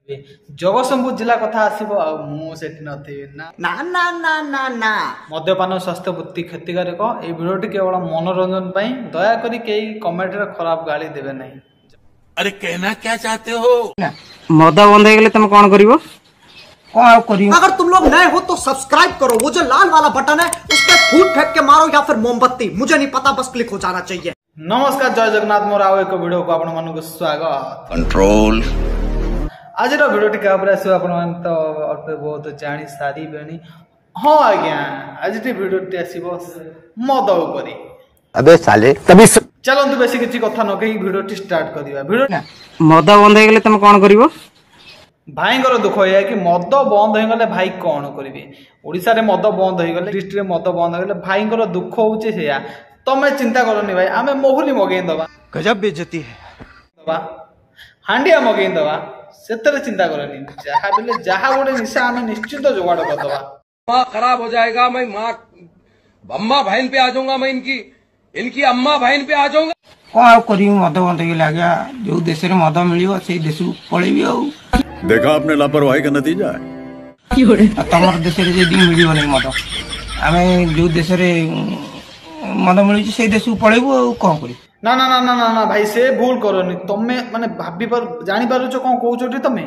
जगतसिंहपुर जिला कथा आसीबो आ मु सेठी नथिबे ना ना ना ना ना ना मद्यपान स्वास्थ्य बुद्धि क्षतिकारक ए वीडियोटी केवल मनोरंजन पई दया करी केई कमेंट रे खराब गाली देबे नहीं। अरे कहना क्या चाहते हो? मद बंद हो गले तुम कौन करिवो? कौन करियो? अगर तुम लोग नए हो तो सब्सक्राइब करो, वो जो लाल वाला बटन है उस पर फूट फेंक के मारो या फिर मोमबत्ती, मुझे नहीं पता, बस क्लिक हो जाना चाहिए। नमस्कार, जय जगन्नाथ। मोर आउ एक वीडियो को आपण मानको स्वागत। कंट्रोल आज वीडियो टी काबरा आसो आपण मान तो अल्प बहुत जानि सारी बेणी। हां आज्ञा, आज वीडियो टी आसीबो मद उपरी। अबे साले तभी चलंतु बेसी किछि कथा न कहि वीडियो टी स्टार्ट करिवा। वीडियो मद बंद हो गले तुम कौन करिवो? भाईंकर दुख है कि मद बंद हो गले भाई कौन करिवे। ओडिसा रे मद बंद हो गले, डिस्ट्रिक्ट रे मद बंद हो गले भाईंकर दुख होउचे सेया। तमे चिंता करनी भाई, आमे मोहुली मगेई दबा। गजब बेइज्जती है। दबा हांडिया मगेई दबा, सेतरे चिंता करनी। जहा बेले जहा गोटे निशा आमे निश्चित जुगाड़ कर दबा। माँ खराब हो जाएगा, मैं माँ अम्मा बहन पे आ जाऊंगा, मैं इनकी अम्मा बहन पे आ जाऊंगा। कौन करियो? मद बंद हो गया, जो देश रे मद मिलियो से देश पळेबी आउ। देखा आपने लापरवाही का नतीजा है। तमर देश रे जदी मिलियो नहीं मद, आमे जो देश रे मद मिली से देश पळेबो आ कोन करी? ना ना ना ना ना ना भाई, से भूल करनी। तमे माने भाबी पर जानि पारुछ कोन कहउछटी तमे?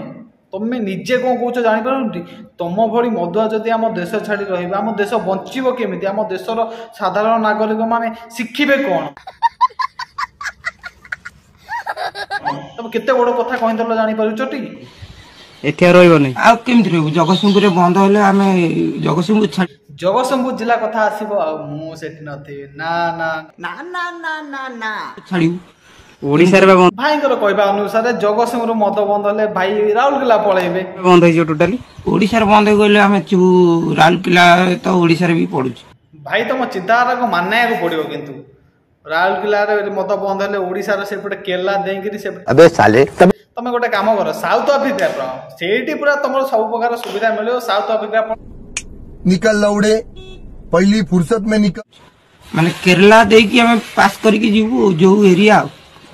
तमे निजे कोन कहउछ जानि पारुंटी? तम भली मदुआ जदी हम देश छाड़ी रहिबा, हम देश बंचिबो केमिति? हम देशर साधारण नागरिक माने शिखिबे कोन? तब केते बड़ कथा कहिदल जानि पारुछटी? एठिया रहइबो नहीं आ केमिति रहइबो? जगतसिंहपुर रे बंद होले आमे जगतसिंहपुर छाड़ी जगतसिंहपुर जिला कथा आसीबो आ मु सेठी नथिबे ना ना ना ना ना ना ना छाड़ी ओडिसा रे बंद। भाईंकर कहबा अनुसार जगतसिंहपुर मद बंद होले भाई राउरकेला पळेबे। बंद होइजो टोटली ओडिसा रे बंद हो गले आमे राउरकेला तो ओडिसा रे भी पडुछ। भाई तुम चिंताधारा को मानना को पड़ो, किंतु राउरकेला रे मद बंद होले ओडिसा रे सेपटे केला देंगिरी से। अबे साले तमे गोटे काम कर, साउथ अफ्रीका सेठी पूरा तुम सब प्रकार सुविधा मिले। साउथ अफ्रीका निकल लौड़े पहली फुर्सत में निकल माने केरला दे कि हमें पास करके जीवु जो एरिया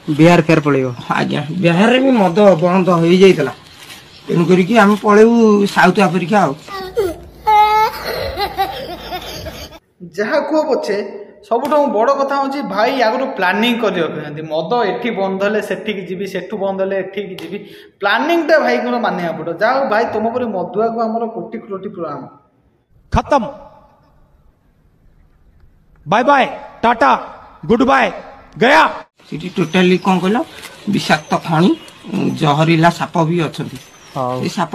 बिहार फेर पड़ेगो। आज्ञा बिहार रे भी मद बंद हो जाइतला, तेनु करी कि हम पळेउ साउथ अफ्रीका। जहा को पछे सबुठो बड़ कथा होची भाई आगु प्लानिंग करि रखथि। मद एठी बंद होले सेठी की जीवी, सेठू बंद होले एठी की जीवी। प्लानिंग टा भाई को मानिया पड़ो। जाओ भाई तुम पर मदुआ को हमर कोटि कोटि प्रणाम। खत्म, bye bye, tata, goodbye, गया। सिटी टोटली कोन कहलो विषाक्त खणी जहरीला साप भी अछंती। ए साप